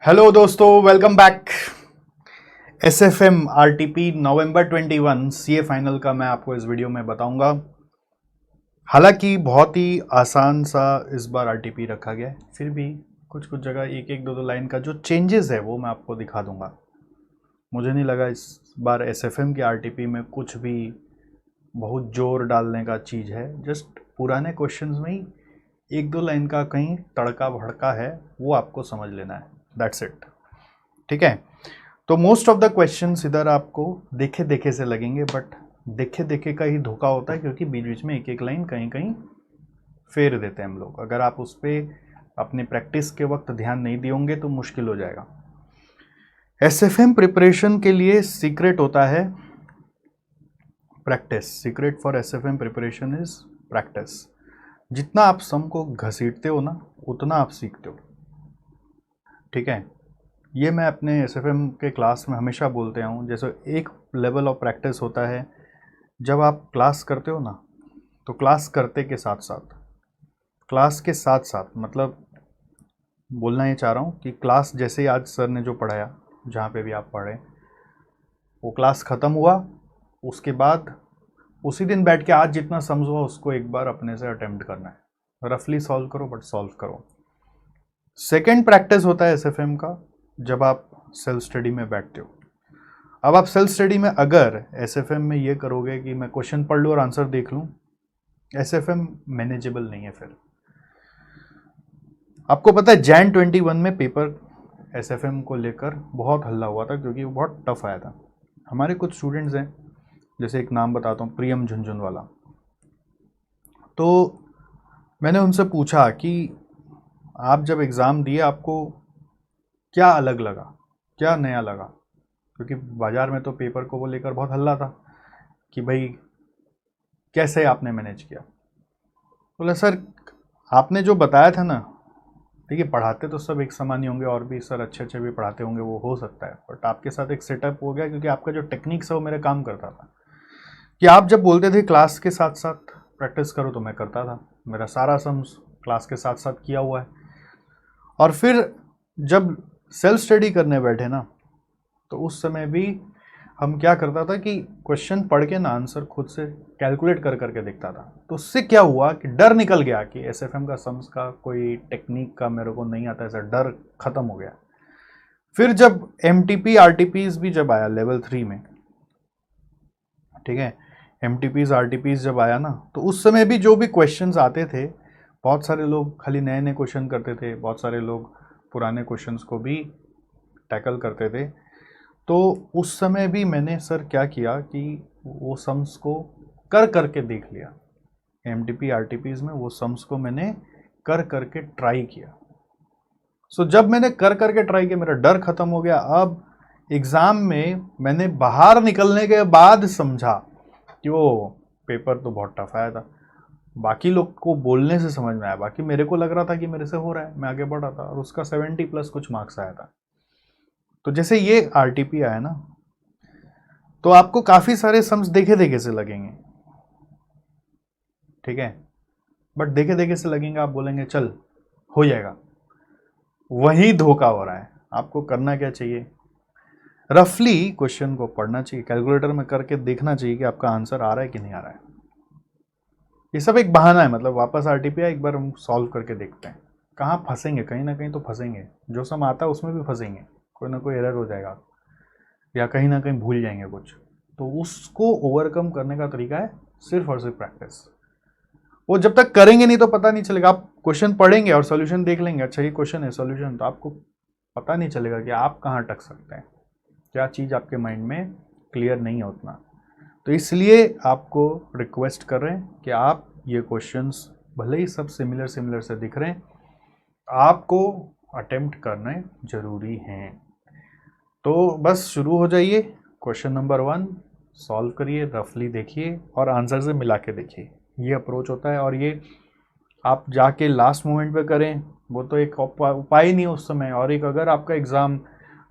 Hello दोस्तों, welcome back. SFM RTP नवंबर 21 CA final का मैं आपको इस वीडियो में बताऊंगा। हालांकि बहुत ही आसान सा इस बार आरटीपी रखा गया है, फिर भी कुछ कुछ जगह एक एक दो दो लाइन का जो चेंजेस है वो मैं आपको दिखा दूंगा। मुझे नहीं लगा इस बार एसएफएम की आरटीपी में कुछ भी बहुत जोर डालने का चीज़ है। जस्ट पुराने क्वेश्चंस में ही एक दो लाइन का कहीं तड़का भड़का है, वो आपको समझ लेना है। That's it. ठीक है, तो मोस्ट ऑफ द क्वेश्चंस इधर आपको देखे देखे से लगेंगे, बट देखे देखे का ही धोखा होता है, क्योंकि बीच बीच में एक एक लाइन कहीं कहीं फेर देते हैं हम लोग। अगर आप उस पर अपनी प्रैक्टिस के वक्त ध्यान नहीं दियोगे तो मुश्किल हो जाएगा। एसएफएम प्रिपरेशन के लिए सीक्रेट होता है practice. Secret for SFM preparation is practice. जितना आप सम को घसीटते हो ना, उतना आप सीखते हो। ठीक है, ये मैं अपने एसएफएम के क्लास में हमेशा बोलते हूँ। जैसे एक लेवल ऑफ प्रैक्टिस होता है, जब आप क्लास करते हो ना, तो क्लास करते के साथ साथ, क्लास के साथ साथ मतलब बोलना ये चाह रहा हूँ कि क्लास जैसे ही आज सर ने जो पढ़ाया, जहाँ पे भी आप पढ़े, वो क्लास ख़त्म हुआ, उसके बाद उसी दिन बैठ के आज जितना समझ हुआ उसको एक बार अपने से अटेम्प्ट करना है। रफली सॉल्व करो, बट सॉल्व करो। सेकेंड प्रैक्टिस होता है एसएफएम का, जब आप सेल्फ स्टडी में बैठते हो। अब आप सेल्फ स्टडी में अगर एसएफएम में ये करोगे कि मैं क्वेश्चन पढ़ लूँ और आंसर देख लूँ, एसएफएम मैनेजेबल नहीं है। फिर आपको पता है जैन 21 में पेपर एसएफएम को लेकर बहुत हल्ला हुआ था, क्योंकि वो बहुत टफ आया था। हमारे कुछ स्टूडेंट्स हैं, जैसे एक नाम बताता हूँ, प्रियम झुंझुनवाला। तो मैंने उनसे पूछा कि आप जब एग्ज़ाम दिए आपको क्या अलग लगा, क्या नया लगा, क्योंकि बाज़ार में तो पेपर को वो लेकर बहुत हल्ला था कि भाई कैसे आपने मैनेज किया। बोला सर आपने जो बताया था ना, देखिए पढ़ाते तो सब एक समान ही होंगे, और भी सर अच्छे अच्छे भी पढ़ाते होंगे, वो हो सकता है, बट आपके साथ एक सेटअप हो गया, क्योंकि आपका जो टेक्निक्स है वो मेरे काम करता था। कि आप जब बोलते थे क्लास के साथ साथ प्रैक्टिस करो, तो मैं करता था। मेरा सारा सम्स क्लास के साथ साथ किया हुआ है। और फिर जब सेल्फ स्टडी करने बैठे ना, तो उस समय भी हम क्या करता था कि क्वेश्चन पढ़ के ना आंसर खुद से कैलकुलेट कर करके देखता था। तो उससे क्या हुआ कि डर निकल गया कि एसएफएम का सम्स का कोई टेक्निक का मेरे को नहीं आता, ऐसा डर खत्म हो गया। फिर जब एमटीपी आरटीपीज भी जब आया लेवल 3 में, ठीक है, एमटीपीज आरटीपीज जब आया ना, तो उस समय भी जो भी क्वेश्चंस आते थे, बहुत सारे लोग खाली नए नए क्वेश्चन करते थे, बहुत सारे लोग पुराने क्वेश्चंस को भी टैकल करते थे। तो उस समय भी मैंने सर क्या किया कि वो सम्स को कर करके देख लिया। एमटीपी आरटीपीज में वो सम्स को मैंने कर करके ट्राई किया। सो जब मैंने कर करके ट्राई किया, मेरा डर खत्म हो गया। अब एग्ज़ाम में मैंने बाहर निकलने के बाद समझा कि वो पेपर तो बहुत टफ आया था। बाकी लोग को बोलने से समझ में आया, बाकी मेरे को लग रहा था कि मेरे से हो रहा है, मैं आगे बढ़ रहा था, और उसका 70+ कुछ मार्क्स आया था। तो जैसे ये आरटीपी आया ना, तो आपको काफ़ी सारे सम्स देखे देखे से लगेंगे, ठीक है, बट देखे देखे से लगेंगे, आप बोलेंगे चल हो जाएगा। वही धोखा हो रहा है। आपको करना क्या चाहिए, रफली क्वेश्चन को पढ़ना चाहिए, कैलकुलेटर में करके देखना चाहिए कि आपका आंसर आ रहा है कि नहीं आ रहा है। ये सब एक बहाना है, मतलब वापस आरटीपी एक बार हम सॉल्व करके देखते हैं, कहाँ फंसेंगे, कहीं ना कहीं तो फंसेंगे। जो सम आता है उसमें भी फंसेंगे, कोई ना कोई एरर हो जाएगा, या कहीं ना कहीं भूल जाएंगे कुछ। तो उसको ओवरकम करने का तरीका है सिर्फ और सिर्फ प्रैक्टिस। वो जब तक करेंगे नहीं तो पता नहीं चलेगा। आप क्वेश्चन पढ़ेंगे और सॉल्यूशन देख लेंगे, अच्छा ये क्वेश्चन है सॉल्यूशन, तो आपको पता नहीं चलेगा कि आप कहाँ अटक सकते हैं, क्या चीज़ आपके माइंड में क्लियर नहीं है उतना। तो इसलिए आपको रिक्वेस्ट कर रहे हैं कि आप ये क्वेश्चंस भले ही सब सिमिलर सिमिलर से दिख रहे हैं, आपको अटेम्प्ट करने जरूरी हैं। तो बस शुरू हो जाइए। क्वेश्चन नंबर 1 सॉल्व करिए, रफली देखिए और आंसर से मिला के देखिए। ये अप्रोच होता है, और ये आप जाके लास्ट मोमेंट पे करें वो तो एक उपाय ही नहीं उस समय। और एक अगर आपका एग्ज़ाम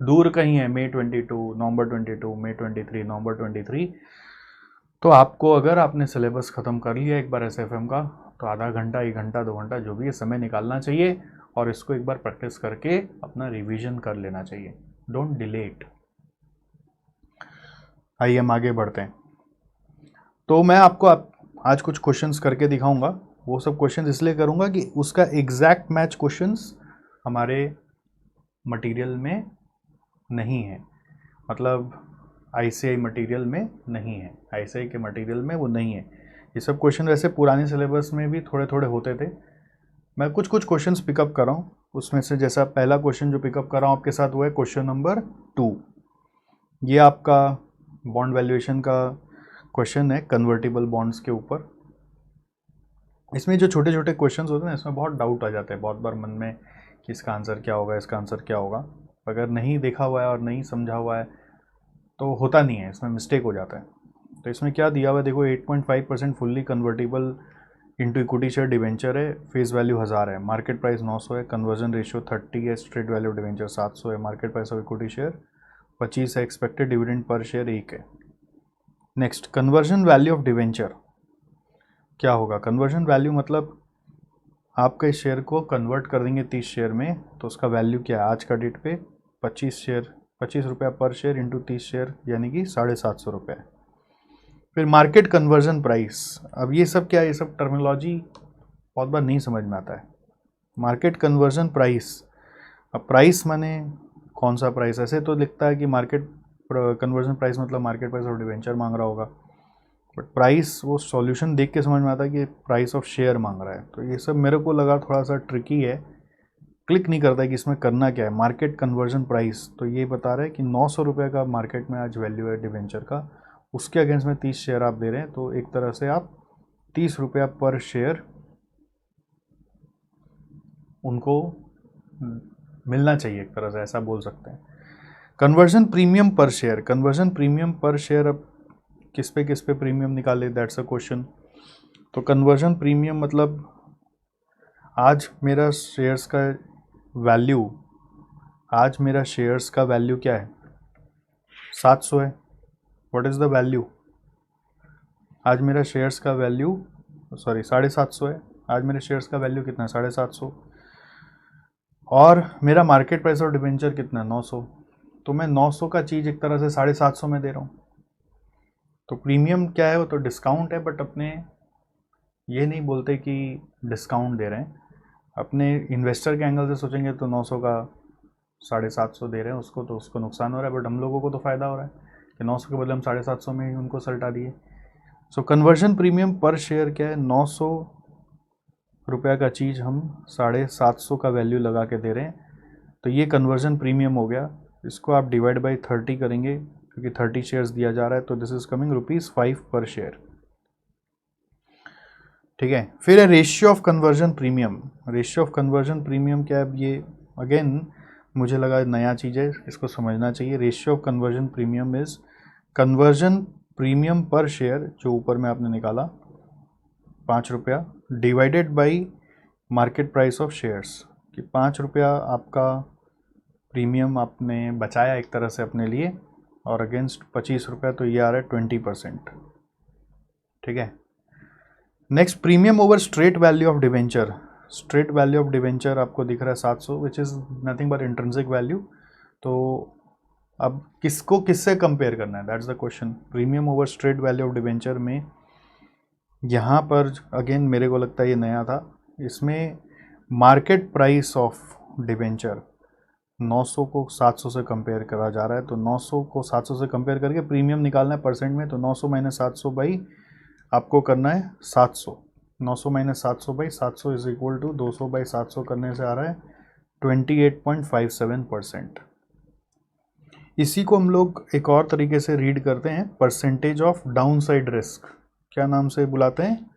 दूर कहीं है, मई 22, नवंबर 22, मई 23, नवंबर 23, तो आपको अगर आपने सिलेबस ख़त्म कर लिया एक बार एसएफएम का, तो आधा घंटा, 1 घंटा, 2 घंटा जो भी है समय निकालना चाहिए, और इसको एक बार प्रैक्टिस करके अपना रिवीजन कर लेना चाहिए, डोंट डिले इट। आइए हम आगे बढ़ते हैं। तो मैं आपको आज कुछ क्वेश्चंस करके दिखाऊंगा। वो सब क्वेश्चंस इसलिए करूंगा कि उसका एग्जैक्ट मैच क्वेश्चंस हमारे मटेरियल में नहीं है, मतलब आईसीआई मटेरियल में नहीं है, आईसीआई के मटेरियल में वो नहीं है। ये सब क्वेश्चन वैसे पुराने सिलेबस में भी थोड़े थोड़े होते थे। मैं कुछ कुछ क्वेश्चंस पिकअप कर रहा हूँ, उसमें से जैसा पहला क्वेश्चन जो पिकअप कर रहा हूँ आपके साथ वो है क्वेश्चन नंबर 2। ये आपका बॉन्ड वैल्यूएशन का क्वेश्चन है कन्वर्टिबल बॉन्ड्स के ऊपर। इसमें जो छोटे छोटे क्वेश्चंस होते हैं ना, इसमें बहुत डाउट आ जाते हैं बहुत बार मन में कि इसका आंसर क्या होगा, इसका आंसर क्या होगा। अगर नहीं देखा हुआ है और नहीं समझा हुआ है तो होता नहीं है, इसमें मिस्टेक हो जाता है। तो इसमें क्या दिया हुआ है देखो, 8.5% fully convertible into equity share debenture है, फेस वैल्यू 1000 है, मार्केट प्राइस 900 है, कन्वर्जन रेशियो 30 है, स्ट्रेट वैल्यू डिवेंचर 700 है, market price of equity share 25 है, एक्सपेक्टेड डिविडेंड पर शेयर 1 है। Next, conversion value of debenture क्या होगा? कन्वर्जन वैल्यू मतलब आपका इस शेयर को कन्वर्ट कर देंगे 30 शेयर में, तो उसका वैल्यू क्या है आज का डेट पे? 25 रुपया पर शेयर इंटू 30 शेयर यानी कि 750 रुपये। फिर मार्केट कन्वर्जन प्राइस, अब ये सब क्या है, ये सब टर्मिनोलॉजी बहुत बार नहीं समझ में आता है। मार्केट कन्वर्जन प्राइस, अब प्राइस माने कौन सा प्राइस? ऐसे तो लिखता है कि मार्केट कन्वर्जन प्राइस मतलब मार्केट प्राइस ऑफ डिवेंचर मांग रहा होगा, बट प्राइस वो सॉल्यूशन देख के समझ में आता है कि प्राइस ऑफ शेयर मांग रहा है। तो ये सब मेरे को लगा थोड़ा सा ट्रिकी है, क्लिक नहीं करता है कि इसमें करना क्या है। मार्केट कन्वर्जन प्राइस तो ये बता रहा है कि 900 रुपये का मार्केट में आज वैल्यू है डिवेंचर का, उसके अगेंस्ट में 30 शेयर आप दे रहे हैं, तो एक तरह से आप 30 रुपया पर शेयर उनको मिलना चाहिए, एक तरह से ऐसा बोल सकते हैं। कन्वर्जन प्रीमियम पर शेयर, कन्वर्जन प्रीमियम पर शेयर अब किस पे प्रीमियम निकाले, दैट्स अ क्वेश्चन। तो कन्वर्जन प्रीमियम मतलब आज मेरा शेयर्स का वैल्यू, आज मेरा शेयर्स का वैल्यू क्या है? 700 है। What is the value? आज मेरा शेयर्स का वैल्यू 750 है। आज मेरे शेयर्स का वैल्यू कितना है? 750। और मेरा मार्केट प्राइस ऑफ डिवेंचर कितना है? 900। तो मैं 900 का चीज़ एक तरह से 750 में दे रहा हूँ। तो प्रीमियम क्या है? वो तो डिस्काउंट है, बट अपने ये नहीं बोलते कि डिस्काउंट दे रहे हैं। अपने इन्वेस्टर के एंगल से सोचेंगे तो 900 का 750 दे रहे हैं उसको, तो उसको नुकसान हो रहा है, बट हम लोगों को तो फ़ायदा हो रहा है कि 900 के बदले हम 750 में ही उनको सल्टा दिए। सो कन्वर्जन प्रीमियम पर शेयर क्या है? 900 रुपये का चीज़ हम 750 का वैल्यू लगा के दे रहे हैं, तो ये कन्वर्जन प्रीमियम हो गया। इसको आप डिवाइड बाई 30 करेंगे क्योंकि 30 शेयर्स दिया जा रहा है, तो दिस इज कमिंग ₹5 पर शेयर। ठीक है। फिर है ratio of conversion premium. Ratio of conversion premium क्या है? ये अगेन मुझे लगा नया चीज़ है, इसको समझना चाहिए। Ratio of conversion premium is conversion premium पर शेयर, जो ऊपर में आपने निकाला 5 रुपया, divided by market price of shares, कि 5 रुपया आपका प्रीमियम आपने बचाया एक तरह से अपने लिए, और अगेंस्ट 25 रुपया, तो ये आ रहा है 20%। ठीक है। Next, premium over straight value of debenture. Straight value of debenture आपको दिख रहा है 700, which is nothing but intrinsic value. तो अब किसको किससे कंपेयर करना है, that's the question. Premium over straight value of debenture में यहाँ पर अगेन मेरे को लगता है ये नया था, इसमें मार्केट प्राइस ऑफ डिवेंचर 900 को 700 से कंपेयर करा जा रहा है। तो 900 को 700 से कंपेयर करके प्रीमियम निकालना है परसेंट में, तो 900 माइनस 700 बाई आपको करना है 700। 900 minus 700 by 700 is equal to 200 by 700 करने से आ रहा है 28.57%। इसी को हम लोग एक और तरीके से रीड करते हैं, percentage of down side risk. क्या नाम से बुलाते हैं?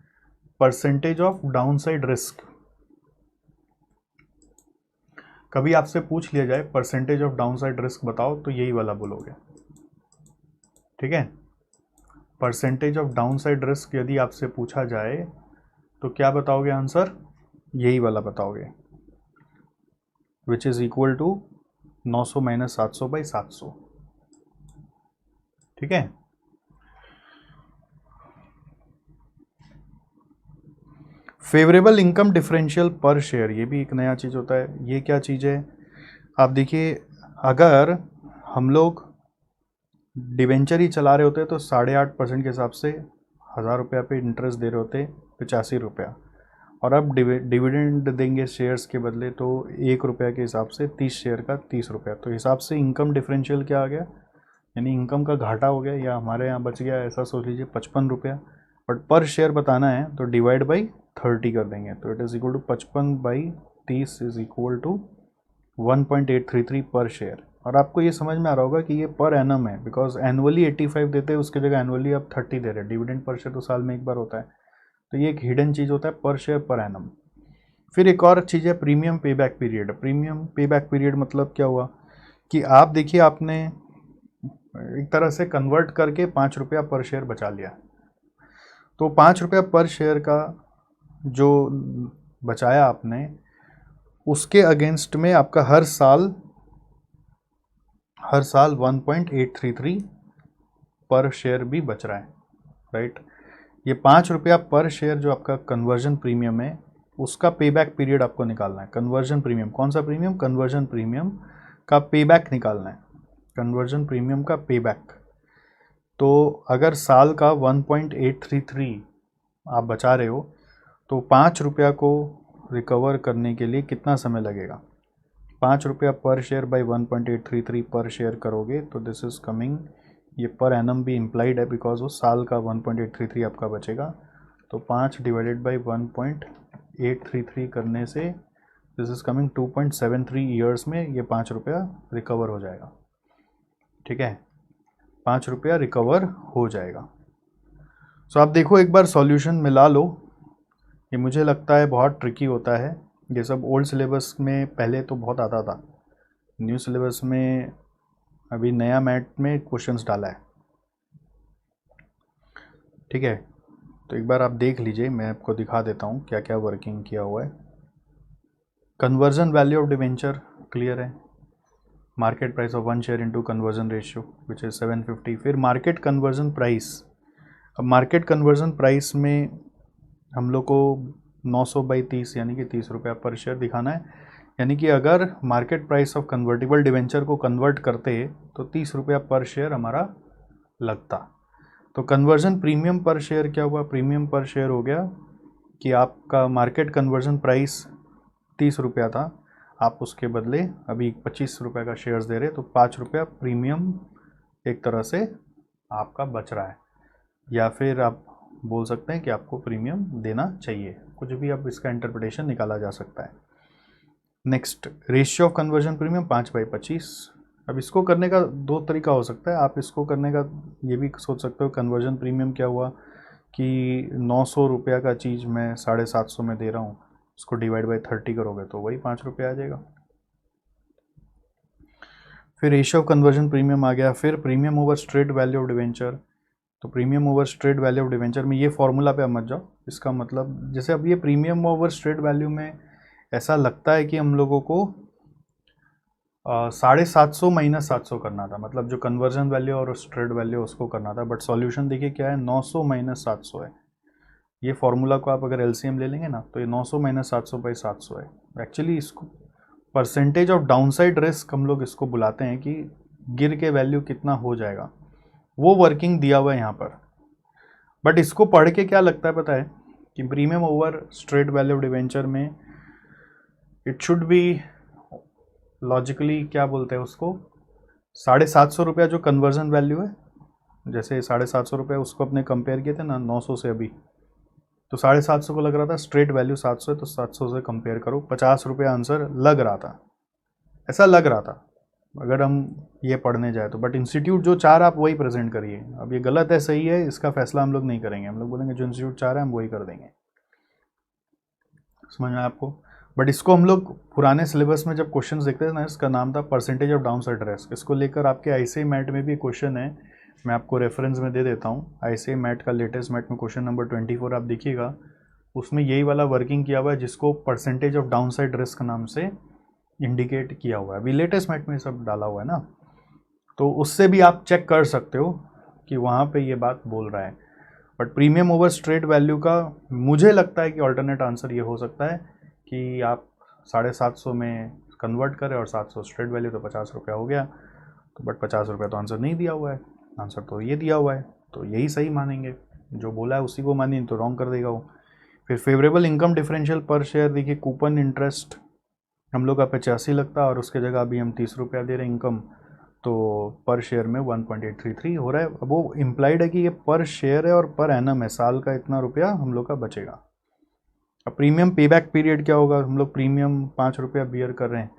Percentage of down side risk. कभी आपसे पूछ लिया जाए percentage of down side risk बताओ, तो यही वाला बोलोगे। ठीक है। Percentage of down side risk यदि आपसे पूछा जाए तो क्या बताओगे आंसर? यही वाला बताओगे, which is equal to 900 minus 700 by 700। ठीक है। Favourable income differential per share, ये भी एक नया चीज़ होता है। ये क्या चीज़ है? आप देखिए, अगर हम लोग डिवेंचर ही चला रहे होते तो 8.5% के हिसाब से 1,000 रुपया पे इंटरेस्ट दे रहे होते 85 रुपया, और अब डिविडेंड देंगे शेयर्स के बदले तो 1 रुपया के हिसाब से 30 शेयर का 30 रुपया। तो हिसाब से इनकम डिफरेंशियल क्या आ गया, यानी इनकम का घाटा हो गया, या हमारे यहाँ बच गया, ऐसा सोच लीजिए 55 रुपया। बट पर शेयर बताना है तो डिवाइड बाई 30 कर देंगे, तो it is equal to 55/30 is equal to 1.833 per share. और आपको ये समझ में आ रहा होगा कि ये पर एनम है, बिकॉज एनुअली 85 देते हैं, उसकी जगह एनुअली आप 30 दे रहे हैं। डिविडेंड पर शेयर तो साल में एक बार होता है, तो ये एक हिडन चीज़ होता है, पर शेयर पर एनम। फिर एक और चीज़ है प्रीमियम पे बैक पीरियड। प्रीमियम पे बैक पीरियड मतलब क्या हुआ कि आप देखिए, आपने एक तरह से कन्वर्ट करके 5 रुपया पर शेयर बचा लिया, तो 5 रुपया पर शेयर का जो बचाया आपने, उसके अगेंस्ट में आपका हर साल 1.833 पर शेयर भी बच रहा है, राइट। ये 5 रुपया पर शेयर जो आपका कन्वर्जन प्रीमियम है, उसका पेबैक पीरियड आपको निकालना है। कन्वर्जन प्रीमियम, कौन सा प्रीमियम? कन्वर्जन प्रीमियम का पेबैक निकालना है, कन्वर्जन प्रीमियम का पेबैक। तो अगर साल का 1.833 आप बचा रहे हो, तो 5 रुपया को रिकवर करने के लिए कितना समय लगेगा? 5 रुपया पर शेयर बाई 1.833 पर शेयर करोगे तो दिस इज़ कमिंग, ये पर एनम भी इम्प्लाइड है बिकॉज वो साल का 1.833 आपका बचेगा। तो 5 डिवाइडेड बाई 1.833 करने से दिस इज़ कमिंग 2.73 ईयर्स में ये 5 रुपया रिकवर हो जाएगा, ठीक है। 5 रुपया रिकवर हो जाएगा। सो आप देखो, एक बार सॉल्यूशन मिला लो। ये मुझे लगता है बहुत ट्रिकी होता है, ये सब ओल्ड सिलेबस में पहले तो बहुत आता था, न्यू सिलेबस में अभी नया मैथ में क्वेश्चंस डाला है, ठीक है। तो एक बार आप देख लीजिए, मैं आपको दिखा देता हूँ क्या क्या वर्किंग किया हुआ है। Conversion value of debenture clear है, market price of 1 share into conversion ratio which is 750। फिर मार्केट कन्वर्जन प्राइस, अब मार्केट कन्वर्जन प्राइस में हम लोग को 900/30 यानी कि 30 रुपया पर शेयर दिखाना है। यानी कि अगर market price of convertible debenture को कन्वर्ट करते तो 30 रुपया पर शेयर हमारा लगता। तो कन्वर्जन प्रीमियम पर शेयर क्या हुआ? प्रीमियम पर शेयर हो गया कि आपका मार्केट कन्वर्जन प्राइस 30 रुपया था, आप उसके बदले अभी 25 रुपये का शेयर्स दे रहे, तो 5 रुपया प्रीमियम एक तरह से आपका बच रहा है, या फिर आप बोल सकते हैं कि आपको प्रीमियम देना चाहिए, कुछ भी अब इसका इंटरप्रिटेशन निकाला जा सकता है। Next, ratio of conversion premium 5/25। अब इसको करने का दो तरीका हो सकता है। आप इसको करने का ये भी सोच सकते हो, कन्वर्जन प्रीमियम क्या हुआ कि 900 रुपया का चीज़ मैं 750 में दे रहा हूँ, उसको डिवाइड बाई 30 करोगे तो वही 5 रुपये आ जाएगा। फिर रेशियो ऑफ कन्वर्जन प्रीमियम आ गया। फिर premium over straight value of debenture, तो premium over straight value of debenture में ये फॉर्मूला पे आप मत जाओ। इसका मतलब जैसे अब ये प्रीमियम ओवर स्ट्रेट वैल्यू में ऐसा लगता है कि हम लोगों को 750 माइनस 700 करना था, मतलब जो कन्वर्जन वैल्यू और स्ट्रेट वैल्यू उसको करना था। बट सॉल्यूशन देखिए क्या है, 900 माइनस 700 है। ये फॉर्मूला को आप अगर एलसीएम ले लेंगे ना, तो ये 900 माइनस 700/700 है। एक्चुअली इसको परसेंटेज ऑफ डाउनसाइड रिस्क हम लोग इसको बुलाते हैं, कि गिर के वैल्यू कितना हो जाएगा, वो वर्किंग दिया हुआ है यहाँ पर। बट इसको पढ़ के क्या लगता है पता है, कि premium over straight value of debenture में इट शुड बी लॉजिकली क्या बोलते हैं उसको, 750 रुपया जो कन्वर्जन वैल्यू है, जैसे 750 रुपये उसको अपने कंपेयर किए थे ना 900 से अभी, तो 750 को लग रहा था, स्ट्रेट वैल्यू 700 है तो 700 से कंपेयर करो, 50 रुपया आंसर लग रहा था, ऐसा लग रहा था अगर हम ये पढ़ने जाए तो। बट इंस्टीट्यूट जो चाह रहा आप वही प्रेजेंट करिए। अब ये गलत है सही है इसका फैसला हम लोग नहीं करेंगे, हम लोग बोलेंगे जो इंस्टीट्यूट चाह रहा है हम वही कर देंगे। समझ में आया आपको? बट इसको हम लोग पुराने सिलेबस में जब क्वेश्चन देखते थे ना, इसका नाम था परसेंटेज ऑफ डाउनसाइड रिस्क। इसको लेकर आपके आईसीआई मैट में भी क्वेश्चन है, मैं आपको रेफरेंस में दे देता हूँ। आईसीआई मैट का लेटेस्ट मैट में क्वेश्चन नंबर 24 आप देखिएगा, उसमें यही वाला वर्किंग किया हुआ है, जिसको परसेंटेज ऑफ डाउनसाइड रिस्क नाम से इंडिकेट किया हुआ है। अभी लेटेस्ट मैट में सब डाला हुआ है ना, तो उससे भी आप चेक कर सकते हो कि वहाँ पे ये बात बोल रहा है। But premium over straight value का मुझे लगता है कि ऑल्टरनेट आंसर ये हो सकता है कि आप 750 में कन्वर्ट करें और 700 स्ट्रेट वैल्यू, तो 50 रुपया हो गया। तो बट 50 रुपया तो आंसर नहीं दिया हुआ है, आंसर तो ये दिया हुआ है, तो यही सही मानेंगे, जो बोला है उसी को मानिए, तो रॉन्ग कर देगा वो। फिर favourable income differential per share, देखिए कूपन इंटरेस्ट हम लोग का 85 लगता है और उसके जगह अभी हम 30 रुपया दे रहे हैं इनकम, तो पर शेयर में 1.833 हो रहा है। अब वो इम्प्लाइड है कि ये पर शेयर है और पर एनम है, साल का इतना रुपया हम लोग का बचेगा। अब प्रीमियम पेबैक पीरियड क्या होगा, हम लोग प्रीमियम 5 रुपया बियर कर रहे हैं,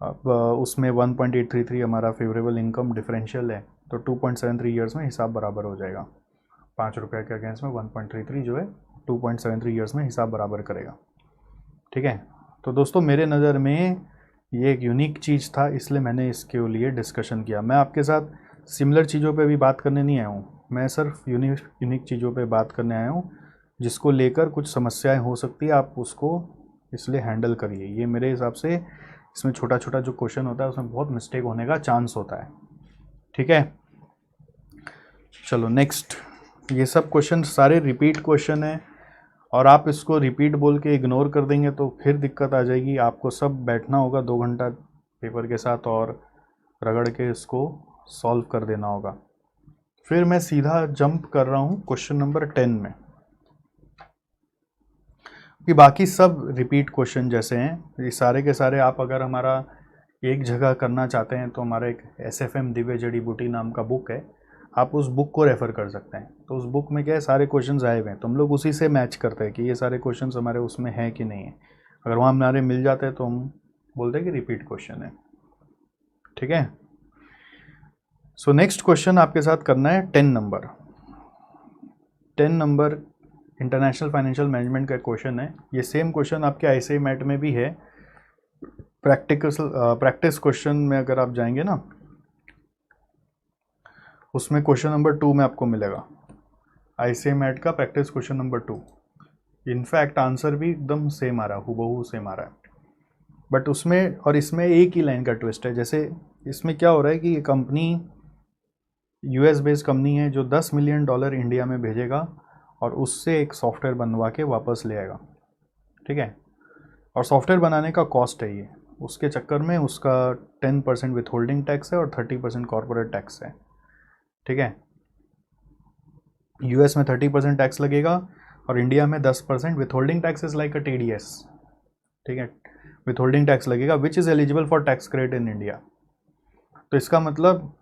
अब उसमें 1.833 हमारा फेवरेबल इनकम डिफरेंशियल है, तो 2.73 ईयर्स में हिसाब बराबर हो जाएगा। 5 रुपये के अगेंस्ट में 1.33 जो है 2.73 ईयर्स में हिसाब बराबर करेगा। ठीक है, तो दोस्तों मेरे नज़र में ये एक यूनिक चीज़ था, इसलिए मैंने इसके लिए डिस्कशन किया। मैं आपके साथ सिमिलर चीज़ों पे भी बात करने नहीं आया हूँ, मैं सिर्फ यूनिक चीज़ों पे बात करने आया हूँ जिसको लेकर कुछ समस्याएं हो सकती है, आप उसको इसलिए हैंडल करिए। ये मेरे हिसाब से इसमें छोटा छोटा जो क्वेश्चन होता है उसमें बहुत मिस्टेक होने का चांस होता है। ठीक है, चलो नेक्स्ट। ये सब क्वेश्चन सारे रिपीट क्वेश्चन है और आप इसको रिपीट बोल के इग्नोर कर देंगे तो फिर दिक्कत आ जाएगी। आपको सब बैठना होगा 2 घंटा पेपर के साथ और रगड़ के इसको सॉल्व कर देना होगा। फिर मैं सीधा जंप कर रहा हूँ क्वेश्चन नंबर 10 में, कि बाकी सब रिपीट क्वेश्चन जैसे हैं, ये सारे के सारे आप अगर हमारा एक जगह करना चाहते हैं तो हमारा एक SFM दिव्य जड़ी बूटी नाम का बुक है, आप उस बुक को रेफ़र कर सकते हैं। तो उस बुक में क्या है, सारे क्वेश्चंस आए हुए हैं, तो हम लोग उसी से मैच करते हैं कि ये सारे क्वेश्चंस हमारे उसमें हैं कि नहीं है। अगर वहाँ हमारे मिल जाते हैं तो हम बोलते हैं कि रिपीट क्वेश्चन है। ठीक है, सो नेक्स्ट क्वेश्चन आपके साथ करना है 10 number. 10 number international financial management का क्वेश्चन है। ये सेम क्वेश्चन आपके ICAI मैट में भी है। प्रैक्टिस क्वेश्चन में अगर आप जाएंगे ना, उसमें क्वेश्चन नंबर 2 में आपको मिलेगा ICAI मैट का practice question number 2। In fact answer भी एकदम सेम आ रहा है, हूबहू सेम आ रहा है, बट उसमें और इसमें एक ही लाइन का ट्विस्ट है। जैसे इसमें क्या हो रहा है कि ये कंपनी US बेस्ड कंपनी है जो $10 मिलियन इंडिया में भेजेगा और उससे एक सॉफ्टवेयर बनवा के वापस ले आएगा। ठीक है, और सॉफ्टवेयर बनाने का कॉस्ट है ये, उसके चक्कर में उसका 10% विथ होल्डिंग टैक्स है और 30% कॉर्पोरेट टैक्स है। ठीक है, US में 30% टैक्स लगेगा और इंडिया में 10% with holding tax is like a TDS। ठीक है, विथ होल्डिंग टैक्स लगेगा which is eligible for tax credit in India. तो इसका मतलब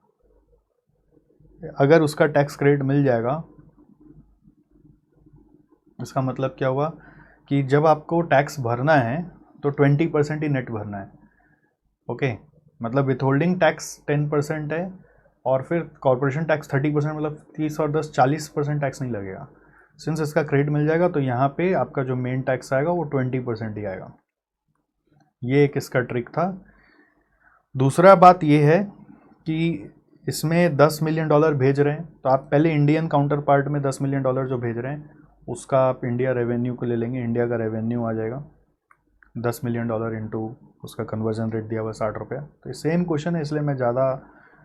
अगर उसका टैक्स क्रेडिट मिल जाएगा, इसका मतलब क्या हुआ कि जब आपको टैक्स भरना है तो 20% ही नेट भरना है। ओके, मतलब विथहोल्डिंग टैक्स 10% है और फिर कॉर्पोरेशन टैक्स 30%, मतलब 30 और 10 40% टैक्स नहीं लगेगा। सिंस इसका क्रेडिट मिल जाएगा तो यहाँ पे आपका जो मेन टैक्स आएगा वो 20% ही आएगा। ये एक इसका ट्रिक था। दूसरा बात ये है कि इसमें $10 मिलियन भेज रहे हैं, तो आप पहले इंडियन काउंटर पार्ट में $10 मिलियन जो भेज रहे हैं उसका आप इंडिया रेवेन्यू को ले लेंगे, इंडिया का रेवेन्यू आ जाएगा $10 मिलियन इंटू उसका कन्वर्जन रेट दिया हुआ 60 रुपया। तो सेम क्वेश्चन है इसलिए मैं ज़्यादा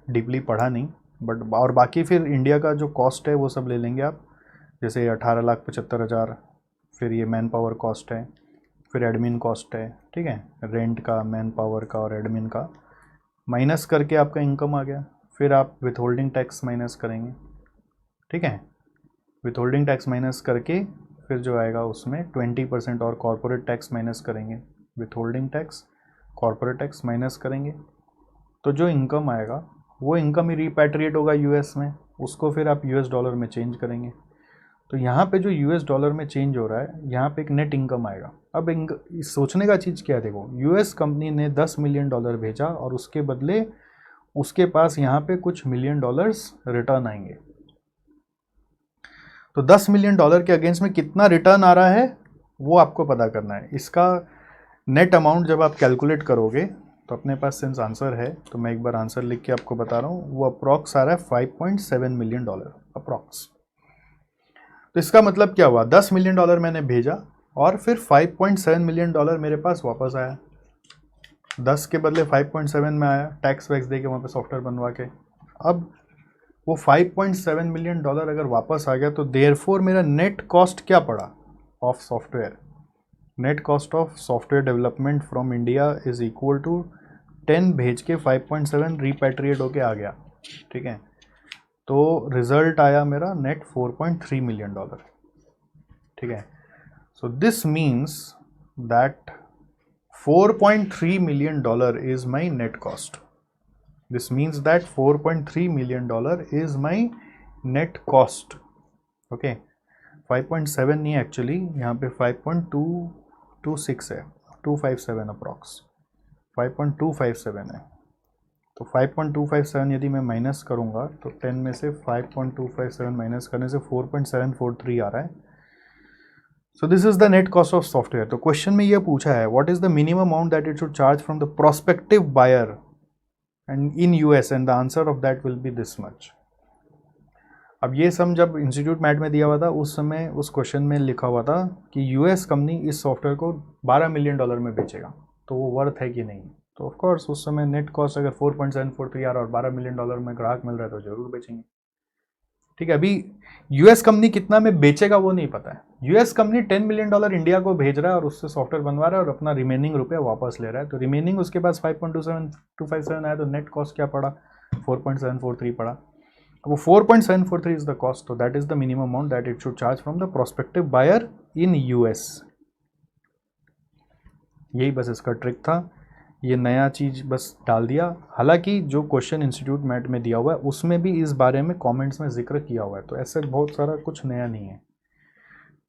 डीपली पढ़ा नहीं, बट और बाकी फिर इंडिया का जो कॉस्ट है वो सब ले लेंगे आप, जैसे 18,75,000, फिर ये मैन पावर कॉस्ट है, फिर एडमिन कॉस्ट है। ठीक है, रेंट का, मैन पावर का और एडमिन का माइनस करके आपका इनकम आ गया। फिर आप विथहोल्डिंग टैक्स माइनस करेंगे। ठीक है, विथहोल्डिंग टैक्स माइनस करके फिर जो आएगा उसमें 20% और कॉर्पोरेट टैक्स माइनस करेंगे। विथहोल्डिंग टैक्स, कॉर्पोरेट टैक्स माइनस करेंगे तो जो इनकम आएगा वो इनकम ही रिपैट्रिएट होगा US में, उसको फिर आप US डॉलर में चेंज करेंगे। तो यहाँ पे जो US डॉलर में चेंज हो रहा है, यहाँ पे एक नेट इनकम आएगा। अब सोचने का चीज़ क्या है, देखो US कंपनी ने $10 मिलियन भेजा और उसके बदले उसके पास यहाँ पे कुछ मिलियन डॉलर्स रिटर्न आएंगे। तो $10 मिलियन के अगेंस्ट में कितना रिटर्न आ रहा है वो आपको पता करना है। इसका नेट अमाउंट जब आप कैलकुलेट करोगे तो अपने पास सिंस आंसर है तो मैं एक बार आंसर लिख के आपको बता रहा हूँ, वो अप्रॉक्स आ रहा है $5.7 मिलियन अप्रॉक्स। तो इसका मतलब क्या हुआ, $10 मिलियन मैंने भेजा और फिर $5.7 मिलियन मेरे पास वापस आया। 10 के बदले 5.7 में आया, टैक्स वैक्स दे के वहाँ पे सॉफ्टवेयर बनवा के। अब वो $5.7 million अगर वापस आ गया तो देयरफॉर मेरा नेट कॉस्ट क्या पड़ा of software, net cost of software development from India is equal to 10 भेज के 5.7 रिपैट्रिएट होके आ गया, ठीक है। तो रिजल्ट आया मेरा नेट $4.3 million, ठीक है। So this means that $4.3 million is my net cost. This means that $4.3 million is my net cost. Okay, 5.7 नहीं एक्चुअली, यहाँ पे 5.226 है, 257 अप्रॉक्स 5.257 है। तो 5.257 यदि मैं माइनस करूँगा तो 10 में से 5.257 माइनस करने से 4.743 आ रहा है। So this is the net cost of software. तो क्वेश्चन में ये पूछा है what is the minimum amount that it should charge from the prospective buyer and in US and the answer of that will be this much. अब ये सम जब institute mat में दिया हुआ था उस समय उस क्वेश्चन में लिखा हुआ था कि यूएस कंपनी इस सॉफ्टवेयर को $12 million में बेचेगा, तो वो वर्थ है कि नहीं। तो ऑफ कोर्स उस समय नेट कॉस्ट अगर 4.743 आ रहा और $12 million में ग्राहक मिल रहा है तो जरूर बेचेंगे, ठीक है। अभी यूएस कंपनी कितना में बेचेगा वो नहीं पता है। यूएस कंपनी $10 million इंडिया को भेज रहा है और उससे सॉफ्टवेयर बनवा रहा है और अपना रिमेनिंग रुपया वापस ले रहा है, तो रिमेनिंग उसके पास 5.257 आया, तो नेट कॉस्ट क्या पड़ा 4.743 पड़ा। वो 4.743 इज द कॉस्ट, तो that is the minimum amount that it should charge from the prospective buyer in US. यही बस इसका ट्रिक था, ये नया चीज़ बस डाल दिया। हालांकि जो क्वेश्चन इंस्टीट्यूट मैट में दिया हुआ है उसमें भी इस बारे में कमेंट्स में जिक्र किया हुआ है, तो ऐसे बहुत सारा कुछ नया नहीं है,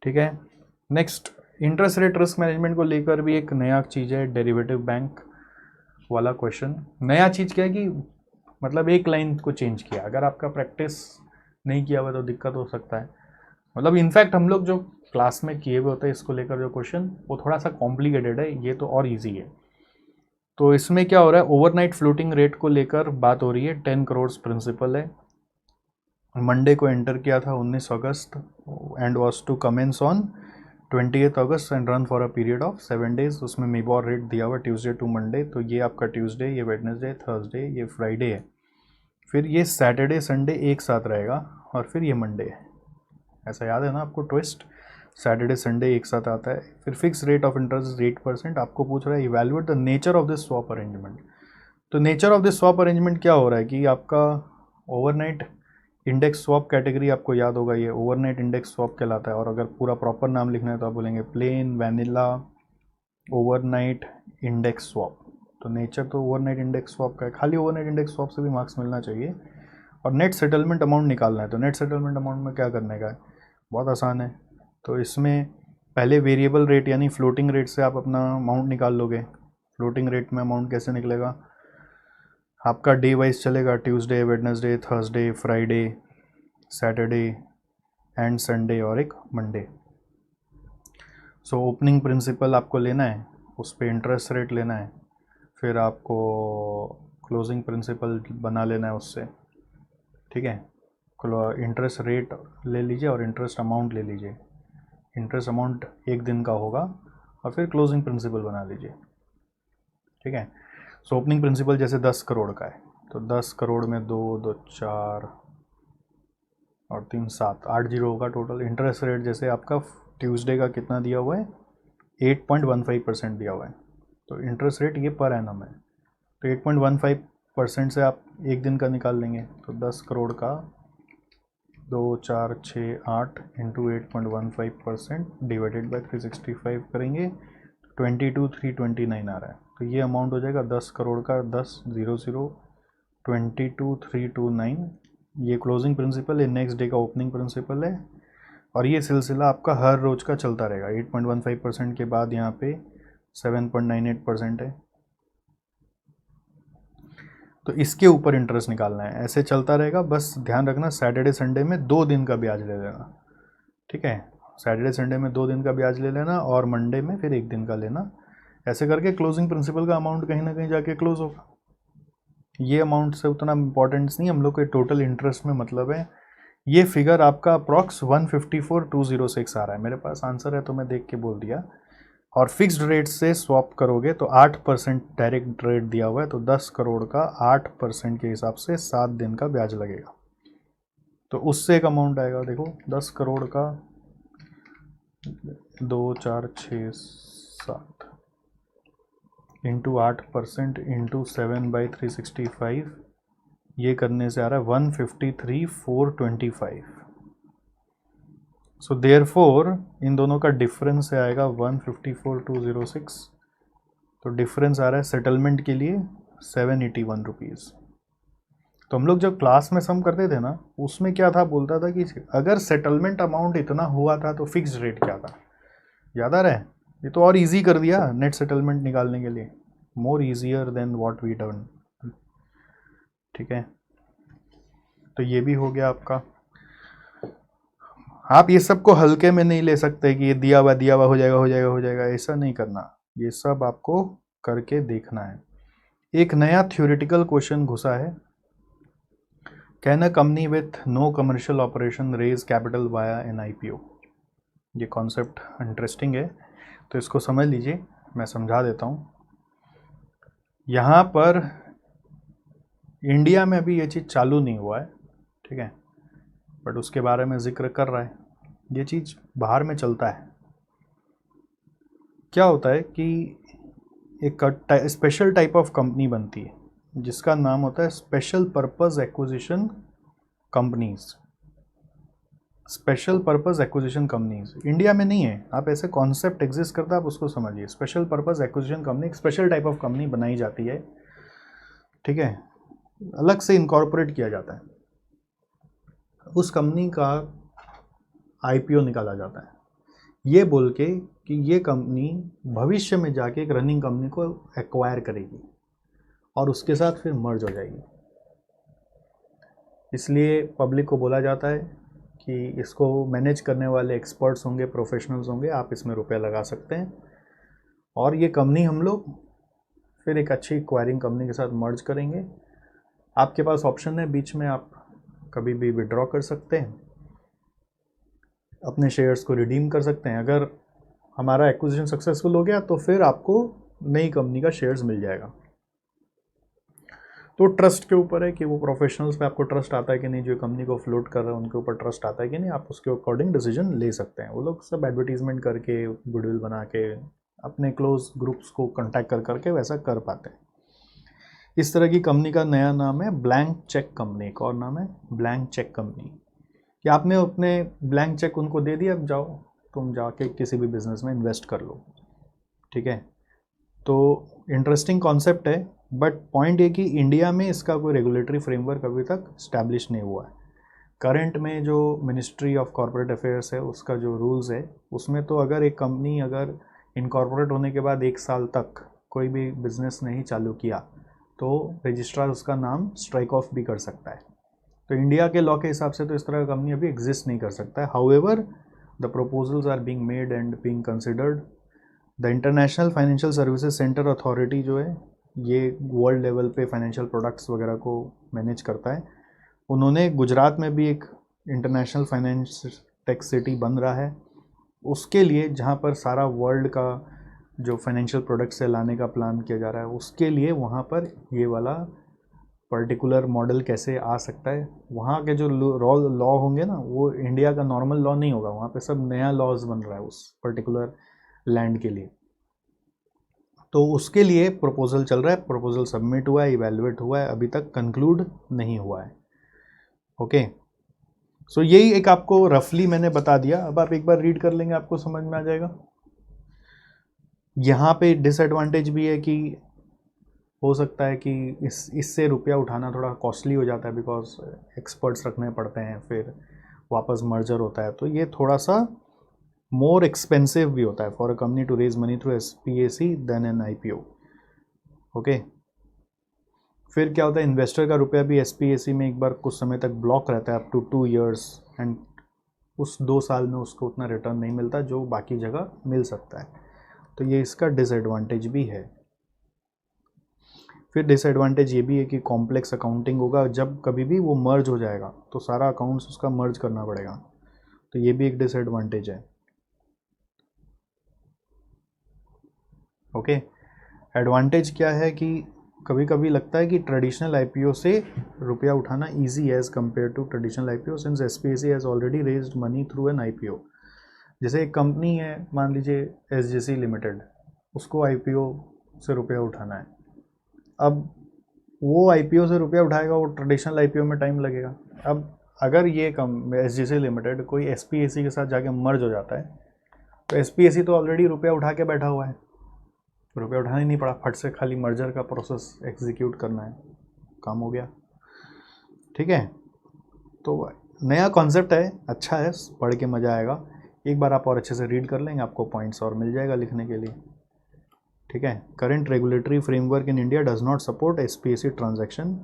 ठीक है। Next, interest rate risk management को लेकर भी एक नया चीज़ है, डेरिवेटिव बैंक वाला क्वेश्चन। नया चीज़ क्या है कि मतलब एक लाइन को चेंज किया, अगर आपका प्रैक्टिस नहीं किया हुआ तो दिक्कत हो सकता है। मतलब इनफैक्ट हम लोग जो क्लास में किए हुए होते हैं इसको लेकर जो क्वेश्चन वो थोड़ा सा कॉम्प्लिकेटेड है, ये तो और ईजी है। तो इसमें क्या हो रहा है, ओवरनाइट फ्लोटिंग रेट को लेकर बात हो रही है, 10 करोड़ प्रिंसिपल है। मंडे को एंटर किया था 19 August and was to commence on 28 August and run for a period of 7 days। उसमें मिबॉर रेट दिया हुआ ट्यूसडे टू मंडे, तो ये आपका ट्यूसडे, ये वेडनेसडे, थर्सडे, ये फ्राइडे है, फिर ये सैटरडे संडे एक साथ रहेगा और फिर ये मंडे है। ऐसा याद है ना आपको ट्विस्ट, सैटरडे संडे एक साथ आता है। फिर फिक्स रेट ऑफ इंटरेस्ट 8%। आपको पूछ रहा है evaluate the nature of this swap arrangement. तो nature of this swap arrangement क्या हो रहा है कि आपका ओवरनाइट इंडेक्स स्वैप कैटेगरी, आपको याद होगा ये ओवरनाइट इंडेक्स स्वैप कहलाता है। और अगर पूरा प्रॉपर नाम लिखना है तो आप बोलेंगे plain vanilla overnight index swap. तो नेचर तो ओवरनाइट इंडेक्स स्वैप का है, खाली ओवरनाइट इंडेक्स स्वैप से भी मार्क्स मिलना चाहिए। और नेट सेटलमेंट अमाउंट निकालना है, तो नेट सेटलमेंट अमाउंट में क्या करने का है, बहुत आसान है। तो इसमें पहले वेरिएबल रेट यानी फ्लोटिंग रेट से आप अपना अमाउंट निकाल लोगे। फ्लोटिंग रेट में अमाउंट कैसे निकलेगा, आपका डे वाइज चलेगा, Tuesday, Wednesday, Thursday, Friday, Saturday and Sunday और एक मंडे। सो ओपनिंग प्रिंसिपल आपको लेना है, उस पर इंटरेस्ट रेट लेना है, फिर आपको क्लोजिंग प्रिंसिपल बना लेना है उससे, ठीक है। इंटरेस्ट रेट ले लीजिए और इंटरेस्ट अमाउंट ले लीजिए। इंटरेस्ट अमाउंट एक दिन का होगा और फिर क्लोजिंग प्रिंसिपल बना लीजिए, ठीक है। सो ओपनिंग प्रिंसिपल जैसे 10 करोड़ का है, तो 10 करोड़ में 2 2 4 और 3 7 8 जीरो होगा टोटल। इंटरेस्ट रेट जैसे आपका ट्यूसडे का कितना दिया हुआ है, 8.15% दिया हुआ है, तो इंटरेस्ट रेट ये पर एनम है, तो 8.15% से आप एक दिन का निकाल लेंगे। तो 10 करोड़ का 2 4 6 8 इंटू 8.15% डिवाइडेड बाई 365 करेंगे, 22,329 आ रहा है। तो ये अमाउंट हो जाएगा 10 करोड़ का 22,329। ये क्लोजिंग प्रिंसिपल है, नेक्स्ट डे का ओपनिंग प्रिंसिपल है, और ये सिलसिला आपका हर रोज का चलता रहेगा। 8.15% के बाद यहाँ पे 7.98% है, तो इसके ऊपर इंटरेस्ट निकालना है। ऐसे चलता रहेगा, बस ध्यान रखना सैटरडे संडे में 2 दिन का ब्याज ले लेना, ठीक है। सैटरडे संडे में 2 दिन का ब्याज ले लेना और मंडे में फिर 1 दिन का लेना। ऐसे करके क्लोजिंग प्रिंसिपल का अमाउंट कहीं ना कहीं जाके क्लोज होगा। ये अमाउंट से उतना इंपॉर्टेंस नहीं, हम लोग के टोटल इंटरेस्ट में मतलब है। ये फिगर आपका अप्रॉक्स 154,206 आ रहा है, मेरे पास आंसर है तो मैं देख के बोल दिया। और फिक्स्ड रेट से स्वैप करोगे तो 8% डायरेक्ट रेट दिया हुआ है, तो 10 करोड़ का 8% के हिसाब से 7 दिन का ब्याज लगेगा। तो उससे एक अमाउंट आएगा, देखो 10 करोड़ का 2 4 6 7 इंटू 8% इंटू 7/365, ये करने से आ रहा है 153,425। सो देयरफॉर इन दोनों का डिफरेंस से आएगा 154,206। तो डिफरेंस आ रहा है सेटलमेंट के लिए 781 रुपीज़। तो हम लोग जब क्लास में सम करते थे ना, उसमें क्या था, बोलता था कि अगर सेटलमेंट अमाउंट इतना हुआ था तो फिक्स रेट क्या था, याद आ रहा है? ये तो और इजी कर दिया नेट सेटलमेंट निकालने के लिए, more easier than what we done. ठीक है, तो ये भी हो गया आपका। आप ये सब को हल्के में नहीं ले सकते कि ये दिया हुआ हो जाएगा हो जाएगा हो जाएगा, ऐसा नहीं करना। ये सब आपको करके देखना है। एक नया थ्योरेटिकल क्वेश्चन घुसा है, can a company with no commercial operation raise capital via an IPO। ये कॉन्सेप्ट इंटरेस्टिंग है, तो इसको समझ लीजिए, मैं समझा देता हूँ। यहाँ पर इंडिया में अभी ये चीज़ चालू नहीं हुआ है, ठीक है, बट उसके बारे में जिक्र कर रहा है। ये चीज़ बाहर में चलता है। क्या होता है कि एक स्पेशल टाइप ऑफ कंपनी बनती है जिसका नाम होता है special purpose acquisition companies. Special purpose acquisition companies India में नहीं है, आप ऐसे कॉन्सेप्ट एग्जिस्ट करता है, आप उसको समझिए। स्पेशल पर्पस एक्विजिशन कंपनी एक स्पेशल टाइप ऑफ कंपनी बनाई जाती है, ठीक है, अलग से इनकॉर्पोरेट किया जाता है, उस कंपनी का IPO निकाला जाता है, ये बोल के कि ये कंपनी भविष्य में जाके एक रनिंग कंपनी को एक्वायर करेगी और उसके साथ फिर मर्ज हो जाएगी। इसलिए पब्लिक को बोला जाता है कि इसको मैनेज करने वाले एक्सपर्ट्स होंगे, प्रोफेशनल्स होंगे, आप इसमें रुपया लगा सकते हैं और ये कंपनी हम लोग फिर एक अच्छी एक्वायरिंग कंपनी के साथ मर्ज करेंगे। आपके पास ऑप्शन है, बीच में आप कभी भी विड्रॉ कर सकते हैं, अपने शेयर्स को रिडीम कर सकते हैं। अगर हमारा एक्विजिशन सक्सेसफुल हो गया तो फिर आपको नई कंपनी का शेयर्स मिल जाएगा। तो ट्रस्ट के ऊपर है कि वो प्रोफेशनल्स पे आपको ट्रस्ट आता है कि नहीं, जो कंपनी को फ्लोट कर रहे हैं उनके ऊपर ट्रस्ट आता है कि नहीं, आप उसके अकॉर्डिंग डिसीजन ले सकते हैं। वो लोग सब एडवर्टीजमेंट करके, गुडविल बना के, अपने क्लोज ग्रुप्स को कॉन्टैक्ट कर करके वैसा कर पाते हैं। इस तरह की कंपनी का नया नाम है ब्लैंक चेक कंपनी। एक और नाम है ब्लैंक चेक कंपनी, कि आपने अपने ब्लैंक चेक उनको दे दिया, अब जाओ तुम जाके किसी भी बिजनेस में इन्वेस्ट कर लो, ठीक है। तो इंटरेस्टिंग कॉन्सेप्ट है, बट पॉइंट ये कि इंडिया में इसका कोई रेगुलेटरी फ्रेमवर्क अभी तक स्टैब्लिश नहीं हुआ है। करंट में जो मिनिस्ट्री ऑफ कॉर्पोरेट अफेयर्स है उसका जो रूल्स है, उसमें तो अगर एक कंपनी अगर इनकॉर्पोरेट होने के बाद 1 साल तक कोई भी बिजनेस नहीं चालू किया तो रजिस्ट्रार उसका नाम स्ट्राइक ऑफ भी कर सकता है। तो इंडिया के लॉ के हिसाब से तो इस तरह का कंपनी अभी एग्जिस्ट नहीं कर सकता है। However the proposals are being made and being considered. The international financial services centre authority जो है, ये वर्ल्ड लेवल पे फाइनेंशियल प्रोडक्ट्स वगैरह को मैनेज करता है। उन्होंने गुजरात में भी एक इंटरनेशनल फाइनेंस टेक सिटी बन रहा है, उसके लिए जहाँ पर सारा वर्ल्ड का जो फाइनेंशियल प्रोडक्ट्स है लाने का प्लान किया जा रहा है, उसके लिए वहाँ पर ये वाला पर्टिकुलर मॉडल कैसे आ सकता है। वहाँ के जो लॉ होंगे ना, वो इंडिया का नॉर्मल लॉ नहीं होगा, वहाँ पे सब नया लॉज बन रहा है उस पर्टिकुलर लैंड के लिए। तो उसके लिए प्रपोजल चल रहा है, प्रपोजल सबमिट हुआ है, इवैल्यूएट हुआ है, अभी तक कंक्लूड नहीं हुआ है। ओके, सो यही एक आपको रफली मैंने बता दिया। अब आप एक बार रीड कर लेंगे, आपको समझ में आ जाएगा। यहाँ पे डिसएडवांटेज भी है कि हो सकता है कि इससे रुपया उठाना थोड़ा कॉस्टली हो जाता है, बिकॉज एक्सपर्ट्स रखने पड़ते हैं, फिर वापस मर्जर होता है, तो ये थोड़ा सा मोर एक्सपेंसिव भी होता है for a company to raise money through SPAC than an IPO। Okay, फिर क्या होता है, इन्वेस्टर का रुपया भी SPAC में एक बार कुछ समय तक ब्लॉक रहता है, अप टू 2 years, एंड उस 2 साल में उसको उतना रिटर्न नहीं मिलता जो बाकी जगह मिल सकता है। तो ये इसका डिसएडवांटेज भी है। फिर डिसएडवांटेज ये भी है कि कॉम्प्लेक्स अकाउंटिंग होगा, जब कभी भी वो मर्ज हो जाएगा तो सारा अकाउंट्स उसका मर्ज करना पड़ेगा, तो ये भी एक डिसएडवांटेज है। ओके, एडवांटेज क्या है कि कभी कभी लगता है कि ट्रेडिशनल आईपीओ से रुपया उठाना इजी है as compared to traditional IPO since SPAC has already raised money through an IPO. जैसे एक कंपनी है, मान लीजिए एसजीसी लिमिटेड, उसको आईपीओ से रुपया उठाना है। अब वो आईपीओ से रुपया उठाएगा, वो ट्रेडिशनल आईपीओ में टाइम लगेगा। अब अगर ये एसजीसी लिमिटेड कोई एसपीएसी के साथ जाके मर्ज हो जाता है, तो एसपीएसी तो ऑलरेडी रुपया उठा के बैठा हुआ है, रुपया उठाना ही नहीं पड़ा, फट से खाली मर्जर का प्रोसेस एग्जीक्यूट करना है, काम हो गया। ठीक है, तो नया कॉन्सेप्ट है, अच्छा है, पढ़ के मज़ा आएगा। एक बार आप और अच्छे से रीड कर लेंगे, आपको पॉइंट्स और मिल जाएगा लिखने के लिए। ठीक है, current regulatory framework in India does not support SPAC transaction.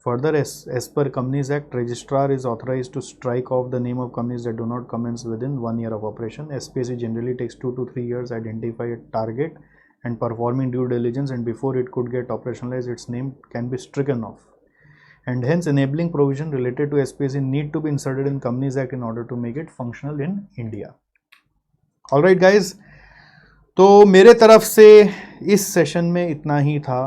Further, as per Companies Act, registrar is authorized to strike off the name of companies that do not commence within 1 year of operation. SPSE generally takes 2 to 3 years to identify a target and performing due diligence, and before it could get operationalized, its name can be stricken off. And hence, enabling provision related to SPSE need to be inserted in Companies Act in order to make it functional in India. All right, guys. तो मेरे तरफ से इस session में इतना ही था।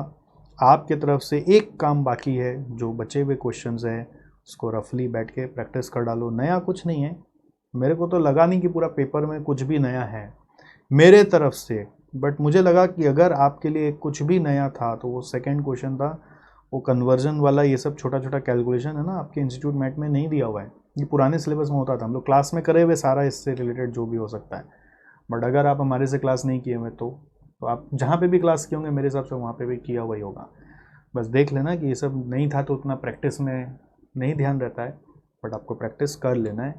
आपके तरफ से एक काम बाकी है, जो बचे हुए क्वेश्चंस हैं उसको रफली बैठ के प्रैक्टिस कर डालो। नया कुछ नहीं है, मेरे को तो लगा नहीं कि पूरा पेपर में कुछ भी नया है मेरे तरफ से, बट मुझे लगा कि अगर आपके लिए कुछ भी नया था तो वो सेकंड क्वेश्चन था, वो कन्वर्जन वाला। ये सब छोटा छोटा कैलकुलेशन है ना, आपके इंस्टीट्यूट मैट में नहीं दिया हुआ है, ये पुराने सिलेबस में होता था, हम लोग क्लास में करे हुए सारा इससे रिलेटेड जो भी हो सकता है। बट अगर आप हमारे से क्लास नहीं किए हुए तो आप जहाँ पे भी क्लास किए होंगे मेरे हिसाब से वहाँ पे भी किया हुआ ही होगा। बस देख लेना कि ये सब नहीं था तो उतना प्रैक्टिस में नहीं ध्यान रहता है, बट आपको प्रैक्टिस कर लेना है।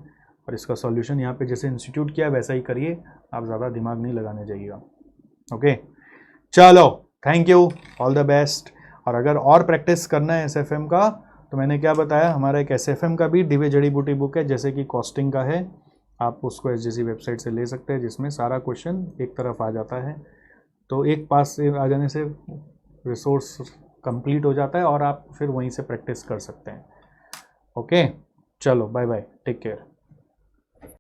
और इसका सॉल्यूशन यहाँ पे जैसे इंस्टीट्यूट किया वैसा ही करिए, आप ज़्यादा दिमाग नहीं लगाने जाइएगा। ओके, चलो, thank you, all the best. और अगर और प्रैक्टिस करना है एसएफएम का, तो मैंने क्या बताया, हमारा एक एसएफएम का भी दिव्य जड़ी बूटी बुक है, जैसे कि कॉस्टिंग का है, आप उसको एसजीसी वेबसाइट से ले सकते हैं, जिसमें सारा क्वेश्चन एक तरफ आ जाता है। तो एक पास से आ जाने से रिसोर्स कंप्लीट हो जाता है और आप फिर वहीं से प्रैक्टिस कर सकते हैं। ओके, चलो, बाय बाय, टेक केयर।